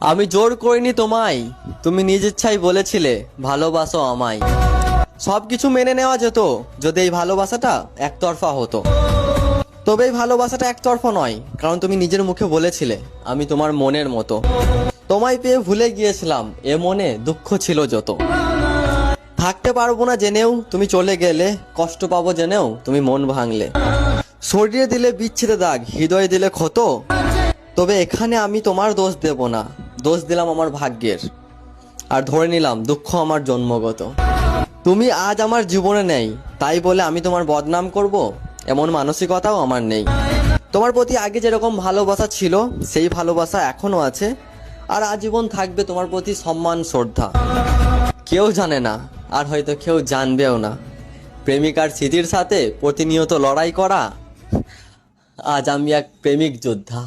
আমি জোর করিনি তোমায়, তুমি নিজ ইচ্ছাই বলেছিলে ভালোবাসো আমায়। সবকিছু মেনে নেওয়া যেত যদি এই ভালোবাসাটা একতরফা হতো। তবে এই ভালোবাসাটা একতরফা নয়, কারণ তুমি নিজের মুখে বলেছিলে আমি তোমার মনের মতো। তোমায় পেয়ে ভুলে গিয়েছিলাম এ মনে দুঃখ ছিল যত। থাকতে পারবো না জেনেও তুমি চলে গেলে, কষ্ট পাবো জেনেও তুমি মন ভাঙলে। শরীরে দিলে বিচ্ছেদে দাগ, হৃদয়ে দিলে ক্ষত। তবে এখানে আমি তোমার দোষ দেব না, দোষ দিলাম আমার ভাগ্যের। আর ধরে নিলাম দুঃখ আমার জন্মগত। তুমি আজ আমার জীবনে নেই, তাই বলে আমি তোমার বদনাম করব এমন মানসিকতাও আমার নেই। তোমার প্রতি আগে যেরকম ভালোবাসা ছিল সেই ভালোবাসা এখনো আছে, আর আজীবন থাকবে তোমার প্রতি সম্মান শ্রদ্ধা। কেউ জানে না, আর হয়তো কেউ জানবেও না, প্রেমিকার স্মৃতির সাথে প্রতিনিয়ত লড়াই করা আজ আমি এক প্রেমিক যোদ্ধা।